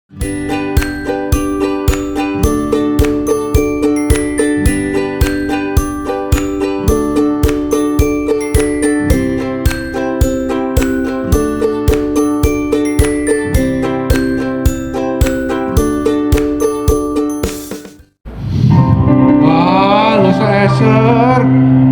Wah, Los Eser,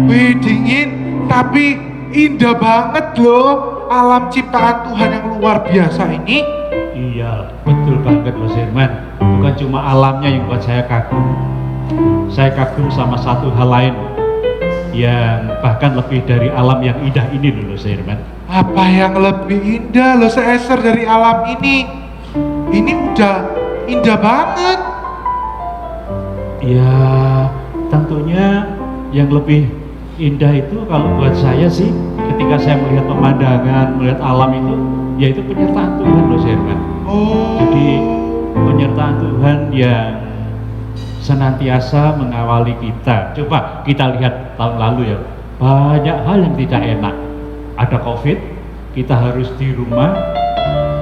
wih dingin tapi indah banget loh. Alam ciptaan Tuhan yang luar biasa ini. Iya, betul banget Mas Herman. Bukan cuma alamnya yang buat saya kagum. Saya kagum sama satu hal lain yang bahkan lebih dari alam yang indah ini loh Mas Herman. Apa yang lebih indah Los Eser dari alam ini? Ini udah indah banget. Ya, tentunya yang lebih indah itu kalau buat saya sih ketika saya melihat pemandangan, melihat alam itu, yaitu penyertaan Tuhan Mas Herman. Oh. Jadi penyertaan Tuhan yang senantiasa mengawali kita. Coba kita lihat tahun lalu ya, banyak hal yang tidak enak. Ada COVID, kita harus di rumah.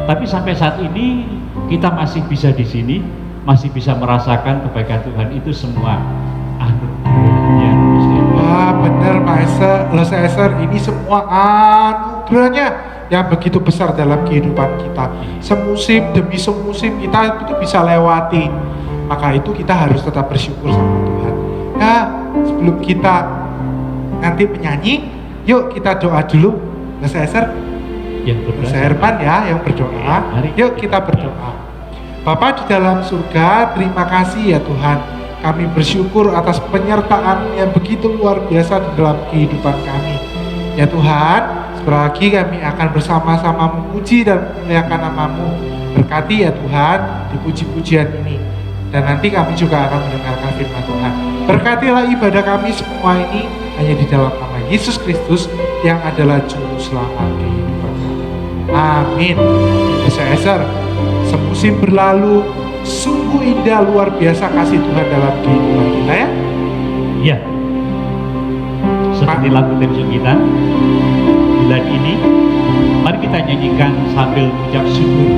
Tapi sampai saat ini kita masih bisa di sini, masih bisa merasakan kebaikan Tuhan. Itu semua anugerahnya. Wah bener Pak Eser, Los Eser, ini semua anugerahnya yang begitu besar dalam kehidupan kita. Semusim demi semusim kita itu bisa lewati. Maka itu kita harus tetap bersyukur sama Tuhan. Ya, sebelum kita nanti menyanyi, yuk kita doa dulu. Los Eser, Los Herman ya yang berdoa. Yuk kita berdoa. Bapa di dalam surga, terima kasih ya Tuhan. Kami bersyukur atas penyertaan yang begitu luar biasa di dalam kehidupan kami. Ya Tuhan, sebentar lagi kami akan bersama-sama memuji dan memuliakan nama-Mu. Berkati ya Tuhan di puji-pujian ini. Dan nanti kami juga akan mendengarkan firman Tuhan. Berkatilah ibadah kami semua ini hanya di dalam nama Yesus Kristus yang adalah juru selamat kehidupan kami. Amin. Los Eser, semusim berlalu, sungguh indah luar biasa kasih Tuhan dalam kehidupan kita ya. Iya. Seperti lagu theme kita bulan ini, mari kita nyanyikan sambil mengucap syukur.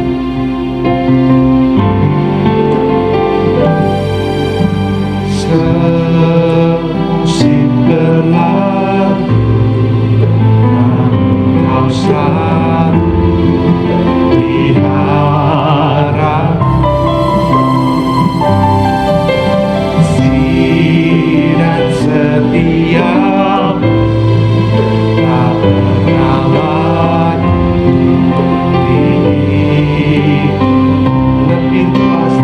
Semusim berlalu, Kau selalu diharap. Dan setiap tak pernah lagi lebih luas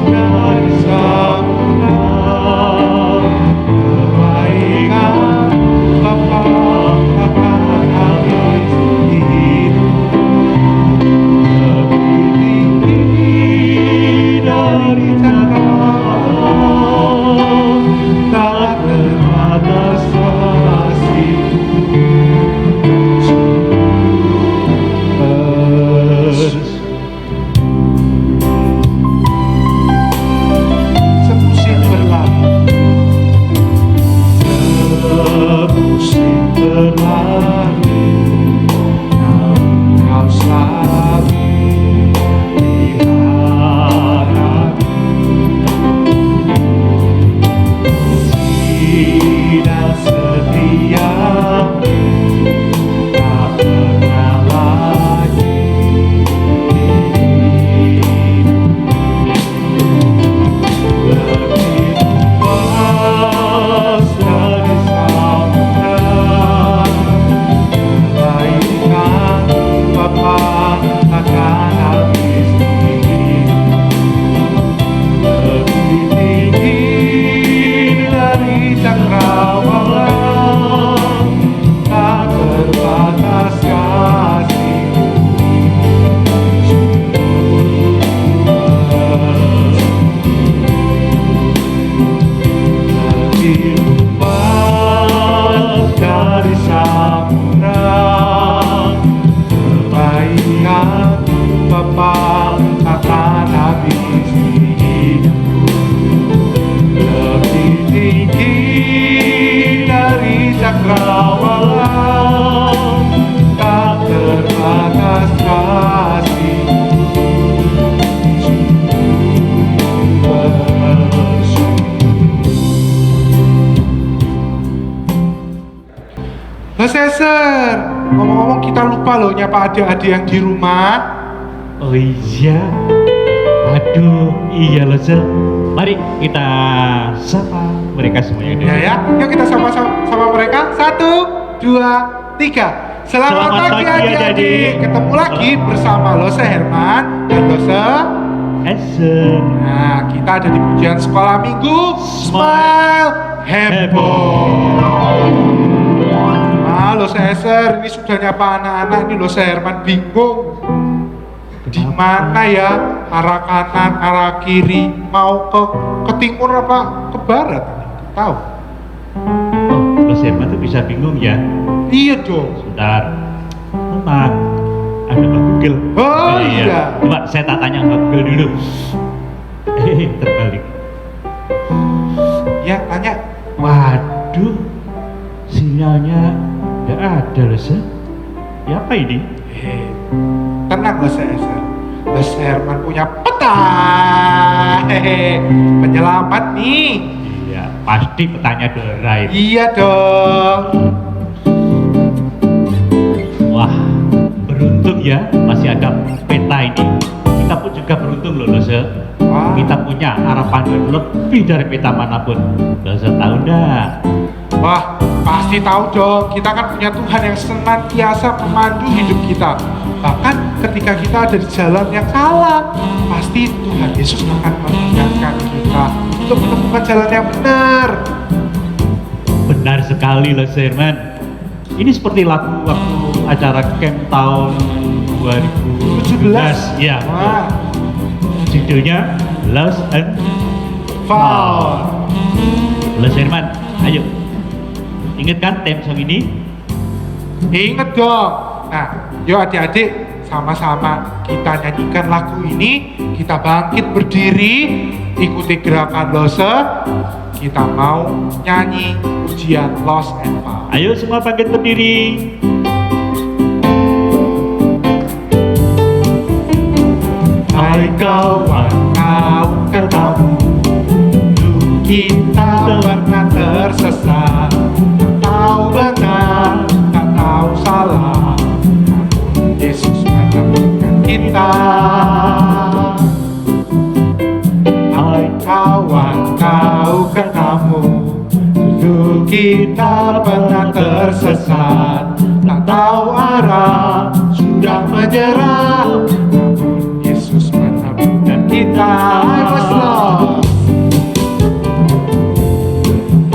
dari samudra, kebaikan Bapa akan habis hidup lebih tinggi dari cakrawala, tak terbatas kasih-Mu. Semusim berlalu, semusim berlalu, Kau selalu diharap. Dan setiap tak pernah lagi lebih luas dari samudra, kebaikan Bapa akan habis hidup lebih tinggi dari cakrawala, tak terbatas kasih-Mu. Lebih luas dari samudra, kebaikan Bapa akan habis hidup lebih tinggi dari cakrawala, tak terbatas kasih. Mas Eser, ngomong-ngomong kita lupa loh nyapa adik-adik yang di rumah. Oh iya, aduh, iya loh Sel. Mari kita sapa mereka semuanya. Ya ya, yuk kita sama mereka. 1, 2, 3. Selamat pagi adik-adik. Ketemu lagi bersama Lose Herman dan Lose Eser. Nah, kita ada di pujian sekolah minggu Smile Heboh. Nah, Lose Eser, ini sudah nyapa anak-anak, ini Lose Herman bingung. Di mana ya, arah kanan, arah kiri, mau ke timur apa ke barat? Tahu? Oh, Mas Herman tuh bisa bingung ya. Iya dong. Sebentar, tenang, ada Mbak Google. Oh iya. Coba saya tak tanya Mbak Google dulu. Terbalik. Ya, tanya. Waduh, sinyalnya nggak ada loh Sel. Ya apa ini? Tenang Lose Eser. Lose Herman punya peta. Penyelamat nih. Iya, pasti petanya Doraemon. Iya dong. Wah, beruntung ya masih ada peta ini. Kita pun juga beruntung loh Lose. Wah. Kita punya arah panduan lebih dari peta manapun. Lose tahu enggak? Wah, pasti tahu dong. Kita kan punya Tuhan yang senantiasa memandu hidup kita. Bahkan ketika kita ada di jalan yang salah, pasti Tuhan Yesus akan mengingatkan kita untuk menemukan jalan yang benar. Benar sekali loh Sherman. Ini seperti lagu waktu acara camp tahun 2017. Ya. Wah, Judulnya Lost and found. Loh Sherman, ayo. Ingat kan theme song ini? Ingat dong. Nah, yuk adik-adik, sama-sama kita nyanyikan lagu ini. Kita bangkit berdiri, ikuti gerakan Lose. Kita mau nyanyi ujian Lost and Found. Ayo semua bangkit berdiri. Hai kawan, kau ketahui kita pernah tersesat. Tak tahu benar, tak tahu salah, namun Yesus menemukan kita. Hai kawan, kau ketahui dulu kita pernah tersesat. Tak tahu arah, sudah menyerah, namun Yesus menemukan kita.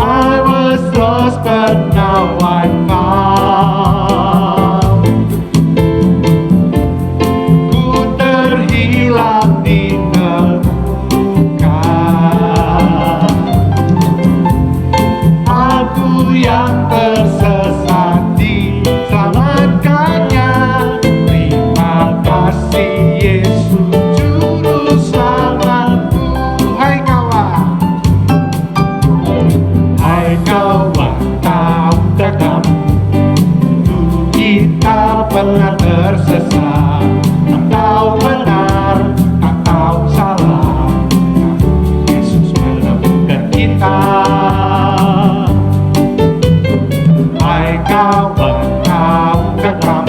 I was lost but now I found. Ku terhilang di temukan. Aku yang tersesat diselamatkannya. Terima kasih Yesus Juru Selamatku. Hai kawan, hai kawan, kau tetap. Dulu kita pernah tersesat. Tak tahu benar, tak tahu salah, namun Yesus menemukan kita. Hai kawan, kau tetap.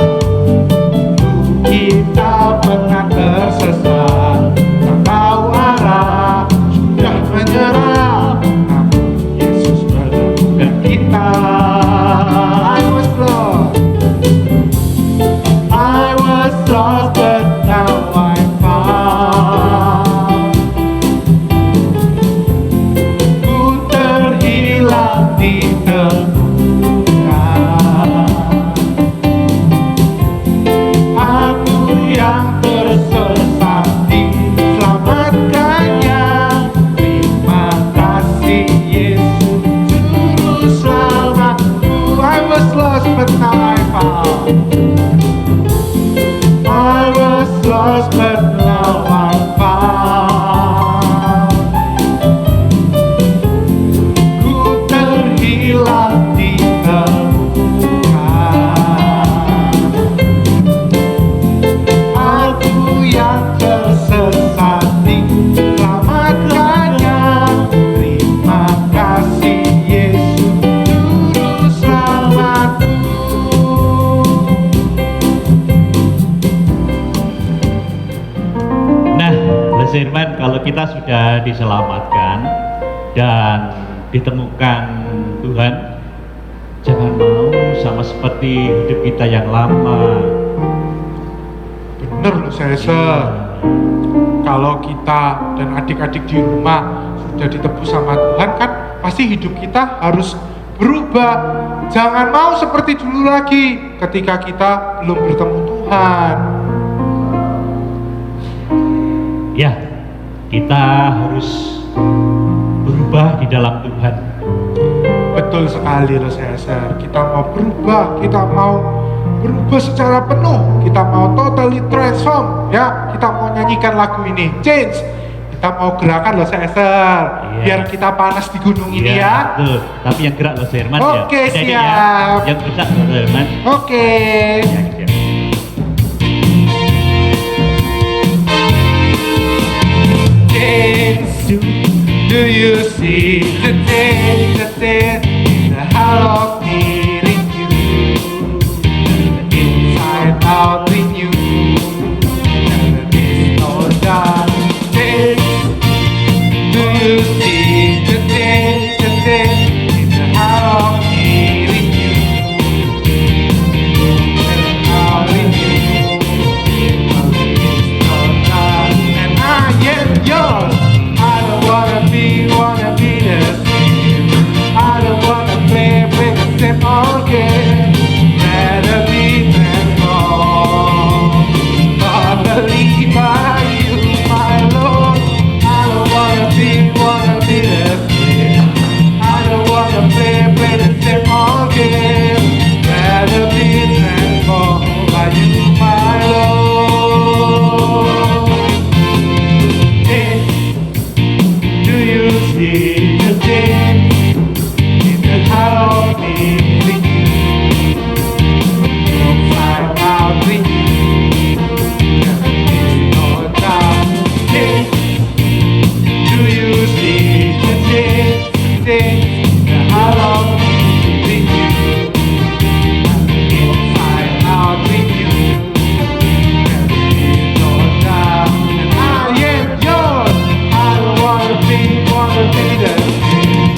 Dulu kita pernah tersesat. Tak tahu arah, sudah menyerah, namun Yesus menemukan kita. I was lost but now I found. Ku terhilang di temukan. Aku yang tersesat diselamatkannya. Terima kasih Yesus Juru Selamatku. I was lost but now I found. I was lost but now I found. Ku terhilang di temukan. Firman, kalau kita sudah diselamatkan dan ditemukan Tuhan, jangan mau sama seperti hidup kita yang lama. Bener loh Caesar. Kalau kita dan adik-adik di rumah sudah ditebus sama Tuhan kan pasti hidup kita harus berubah. Jangan mau seperti dulu lagi ketika kita belum bertemu Tuhan. Ya, kita harus berubah di dalam Tuhan. Betul sekali loh Caesar. Kita mau berubah, kita mau berubah secara penuh, kita mau totally transform ya. Kita mau nyanyikan lagu ini change, kita mau gerakan loh Caesar. Iya. Biar kita panas di gunung ini ya. Betul. Tapi yang gerak loh Herman ya. Oke, Jadi siap. yang gerak loh Herman. Oke. Ya, gitu ya. Do you see the day in the heart of needing you, inside out in you, and there's no dark days. Do you see the day in the heart of needing you, and out in you, and there's no dark, and I am yours. I don't wanna be the same. I don't wanna play the same old game. Rather be transformed. Totally by you, my Lord. I don't wanna be the same. I don't wanna play the same old game. Rather be transformed by you, my Lord. Hey. Do you see the day in the heart of needing you, inside out with you, and there's no doubt. Hey, do you see the day in the heart of needing you, inside out with you, and there's no doubt. And I am yours. I don't wanna be the same.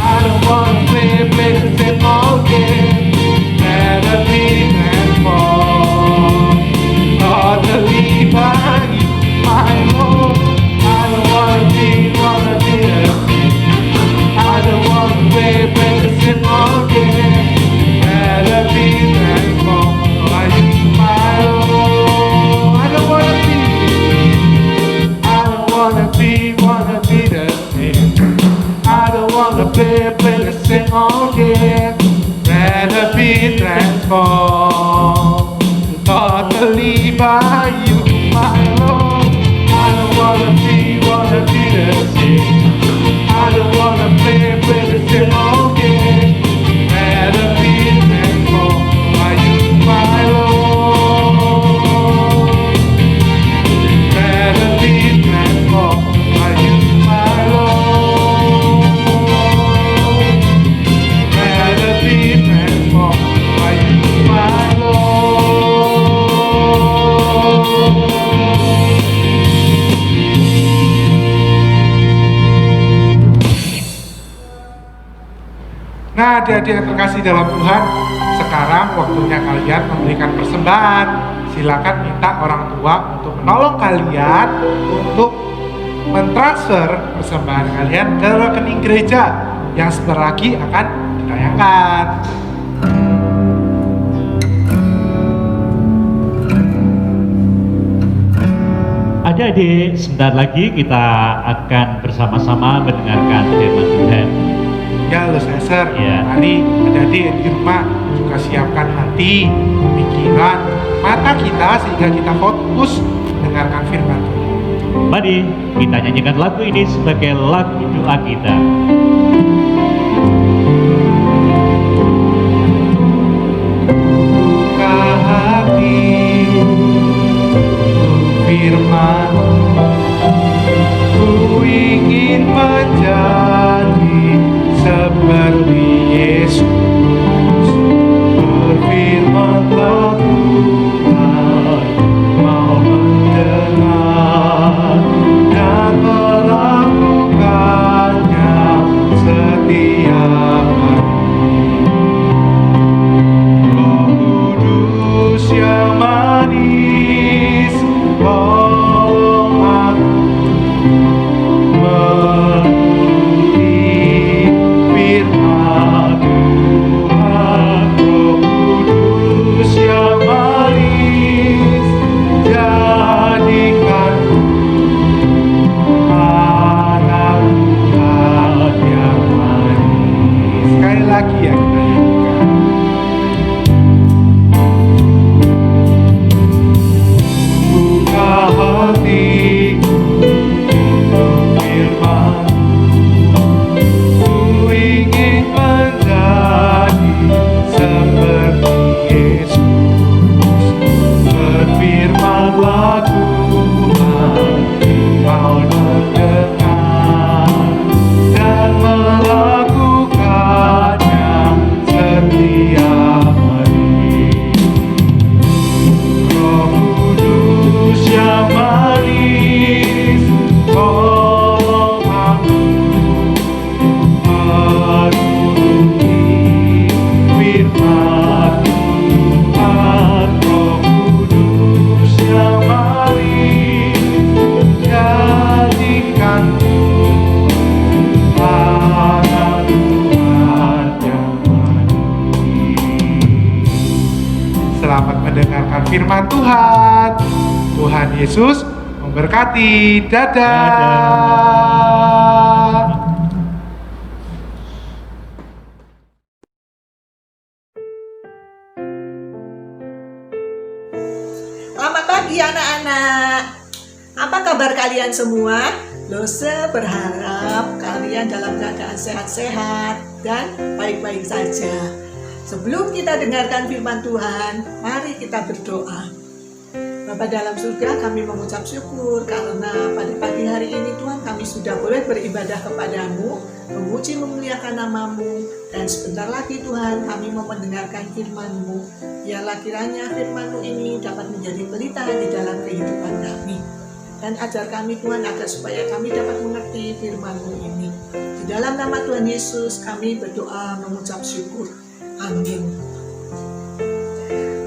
I don't wanna play the same old game. Rather be transformed. Totally by you, my Lord. I don't wanna be the same. I don't wanna play the same old game. Rather be transformed by you, my Lord. I don't wanna be the same. I don't wanna play the same old game. Rather be transformed totally by you, my Lord. I don't wanna be the same. I don't wanna play the same old game. Rather be transformed by you, my Lord. Rather be transformed by you, my Lord. Rather be transformed by you, my Lord. Nah, adik-adik yang terkasih dalam Tuhan, sekarang waktunya kalian memberikan persembahan. Silakan minta orang tua untuk menolong kalian untuk mentransfer persembahan kalian ke rekening gereja yang sebentar lagi akan ditayangkan. Adik-adik, sebentar lagi kita akan bersama-sama mendengarkan firman Tuhan. Ya, lo Caesar, Ya. mari adik-adik di rumah juga siapkan hati, pikiran, mata kita sehingga kita fokus mendengarkan firman Tuhan. Mari kita nyanyikan lagu ini sebagai lagu doa kita. Buka hatimu, firman, ku ingin menjadi seperti Yesus. Berfirmanlah Tuhan, mau mendengar Biarlah Tuhan mau mendengar dan melakukannya setiap hari. Roh Kudus yang manis, tolong aku menuruti firman Tuhan. Roh Kudus yang manis, jadikanku anak Tuhan yang manis. Selamat mendengarkan firman Tuhan. Tuhan Yesus memberkati. Dadah. Selamat pagi anak-anak. Apa kabar kalian semua? Lose berharap kalian dalam keadaan sehat-sehat dan baik-baik saja. Sebelum kita dengarkan firman Tuhan, mari kita berdoa. Bapa dalam surga, kami mengucap syukur karena pada pagi hari ini Tuhan kami sudah boleh beribadah kepadamu, memuji memuliakan namamu, dan sebentar lagi Tuhan kami mau mendengarkan firman-Mu. Biarlah kiranya firman-Mu ini dapat menjadi pelita di dalam kehidupan kami. Dan ajar kami Tuhan agar supaya kami dapat mengerti firman-Mu ini. Di dalam nama Tuhan Yesus kami berdoa mengucap syukur. Amin.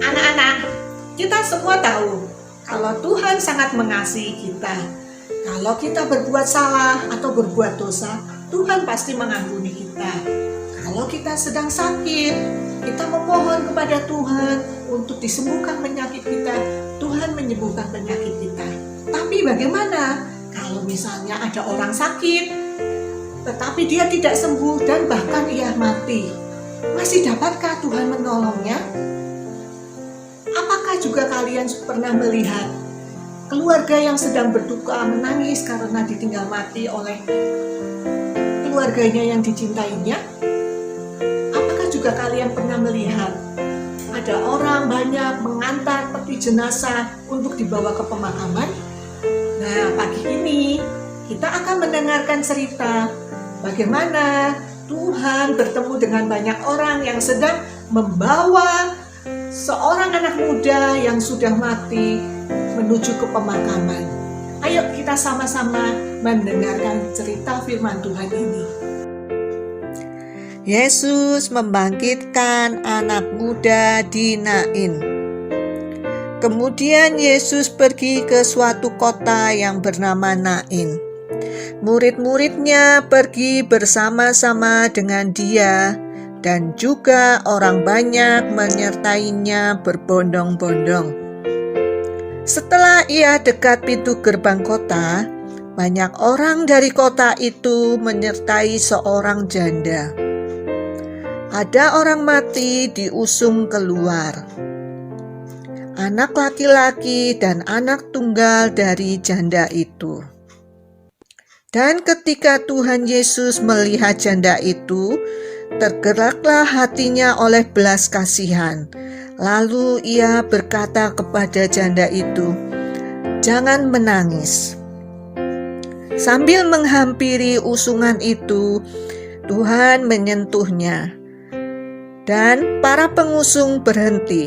Anak-anak, kita semua tahu kalau Tuhan sangat mengasihi kita. Kalau kita berbuat salah atau berbuat dosa, Tuhan pasti mengampuni kita. Kalau kita sedang sakit, kita memohon kepada Tuhan untuk disembuhkan penyakit kita, Tuhan menyembuhkan penyakit kita. Tapi bagaimana kalau misalnya ada orang sakit, tetapi dia tidak sembuh dan bahkan ia mati? Masih dapatkah Tuhan menolongnya? Apakah juga kalian pernah melihat keluarga yang sedang berduka menangis karena ditinggal mati oleh keluarganya yang dicintainya? Apakah juga kalian pernah melihat ada orang banyak mengantar peti jenazah untuk dibawa ke pemakaman? Nah, pagi ini kita akan mendengarkan cerita bagaimana Tuhan bertemu dengan banyak orang yang sedang membawa seorang anak muda yang sudah mati menuju ke pemakaman. Ayo kita sama-sama mendengarkan cerita firman Tuhan ini. Yesus membangkitkan anak muda di Nain. Kemudian Yesus pergi ke suatu kota yang bernama Nain. Murid-muridnya pergi bersama-sama dengan dia, dan juga orang banyak menyertainya berbondong-bondong. Setelah ia dekat pintu gerbang kota, banyak orang dari kota itu menyertai seorang janda. Ada orang mati diusung keluar, anak laki-laki dan anak tunggal dari janda itu. Dan ketika Tuhan Yesus melihat janda itu, tergeraklah hatinya oleh belas kasihan. Lalu ia berkata kepada janda itu, "Jangan menangis." Sambil menghampiri usungan itu, Tuhan menyentuhnya, dan para pengusung berhenti.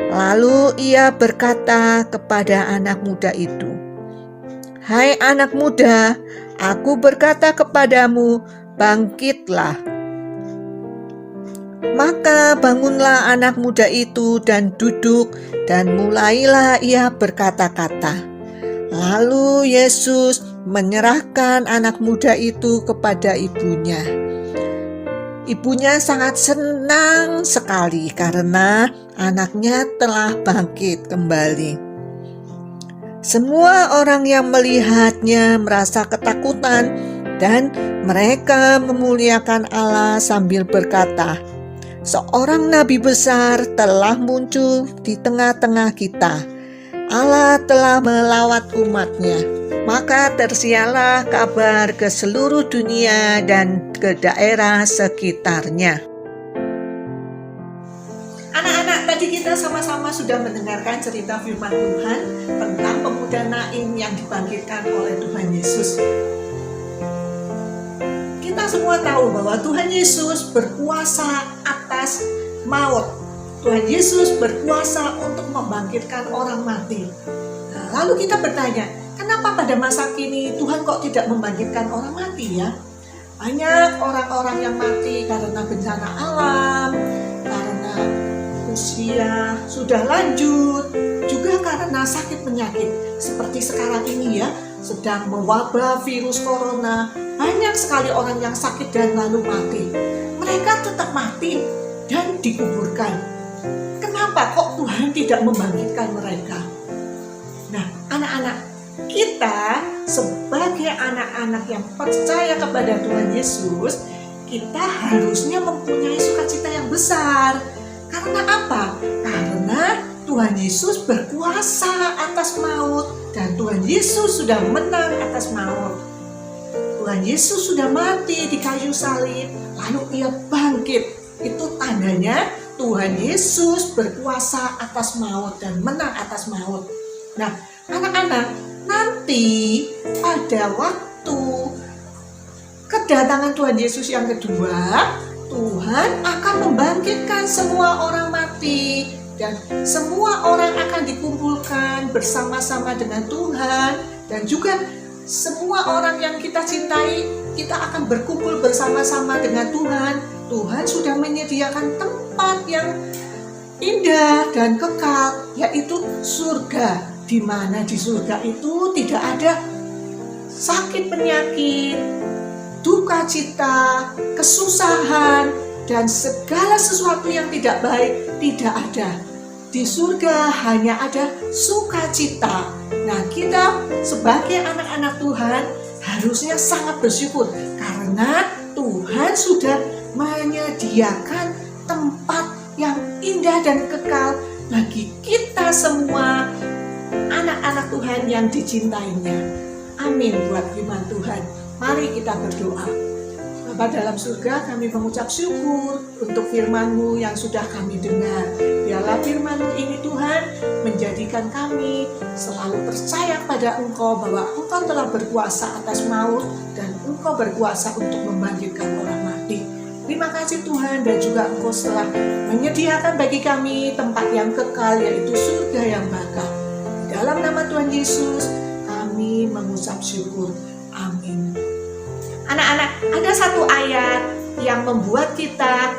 Lalu ia berkata kepada anak muda itu, "Hai anak muda, aku berkata kepadamu, bangkitlah." Maka bangunlah anak muda itu dan duduk, dan mulailah ia berkata-kata. Lalu Yesus menyerahkan anak muda itu kepada ibunya. Ibunya sangat senang sekali karena anaknya telah bangkit kembali. Semua orang yang melihatnya merasa ketakutan, dan mereka memuliakan Allah sambil berkata, "Seorang nabi besar telah muncul di tengah-tengah kita. Allah telah melawat umat-Nya." Maka tersiarlah kabar ke seluruh dunia dan ke daerah sekitarnya. Anak-anak, tadi kita kita sama-sama sudah mendengarkan cerita firman Tuhan tentang pemuda Naim yang dibangkitkan oleh Tuhan Yesus. Kita semua tahu bahwa Tuhan Yesus berkuasa atas maut. Tuhan Yesus berkuasa untuk membangkitkan orang mati. Nah, lalu kita bertanya, kenapa pada masa kini Tuhan kok tidak membangkitkan orang mati ya? Banyak orang-orang yang mati karena bencana alam, karena usia sudah lanjut, juga karena sakit penyakit. Seperti sekarang ini ya, sedang mewabah virus corona. Banyak sekali orang yang sakit dan lalu mati. Mereka tetap mati dan dikuburkan. Kenapa kok Tuhan tidak membangkitkan mereka? Nah, anak-anak, kita sebagai anak-anak yang percaya kepada Tuhan Yesus, kita harusnya mempunyai sukacita yang besar. Karena apa? Karena Tuhan Yesus berkuasa atas maut dan Tuhan Yesus sudah menang atas maut. Tuhan Yesus sudah mati di kayu salib, lalu ia bangkit. Itu tandanya Tuhan Yesus berkuasa atas maut dan menang atas maut. Nah, anak-anak, nanti pada waktu kedatangan Tuhan Yesus yang kedua, Tuhan akan membangkitkan semua orang mati dan semua orang akan dikumpulkan bersama-sama dengan Tuhan, dan juga semua orang yang kita cintai, kita akan berkumpul bersama-sama dengan Tuhan. Tuhan sudah menyediakan tempat yang indah dan kekal, yaitu surga, di mana di surga itu tidak ada sakit penyakit, duka cita, kesusahan, dan segala sesuatu yang tidak baik tidak ada. Di surga hanya ada sukacita. Nah, kita sebagai anak-anak Tuhan harusnya sangat bersyukur karena Tuhan sudah menyediakan tempat yang indah dan kekal bagi kita semua anak-anak Tuhan yang dicintainya. Amin buat firman Tuhan. Mari kita berdoa. Bapa dalam surga, kami mengucap syukur untuk firman-Mu yang sudah kami dengar. Biarlah firman-Mu ini Tuhan menjadikan kami selalu percaya pada Engkau bahwa Engkau telah berkuasa atas maut dan Engkau berkuasa untuk membangkitkan orang mati. Terima kasih Tuhan, dan juga Engkau telah menyediakan bagi kami tempat yang kekal, yaitu surga yang bakal. Dalam nama Tuhan Yesus kami mengucap syukur. Amin. Anak-anak, ada satu ayat yang membuat kita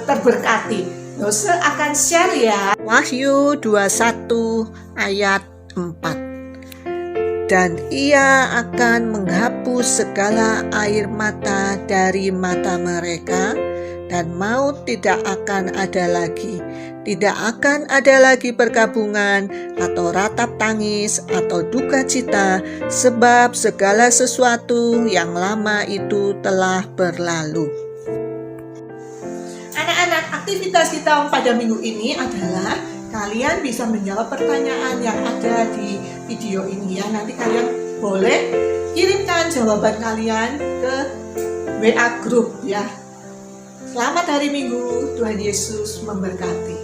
terberkati. Saya akan share ya. Wahyu 21 ayat 4. Dan ia akan menghapus segala air mata dari mata mereka, dan maut tidak akan ada lagi. Tidak akan ada lagi perkabungan atau ratap tangis atau duka cita, sebab segala sesuatu yang lama itu telah berlalu. Anak-anak, aktivitas kita pada minggu ini adalah kalian bisa menjawab pertanyaan yang ada di video ini ya. Nanti kalian boleh kirimkan jawaban kalian ke WA group ya. Selamat hari Minggu, Tuhan Yesus memberkati.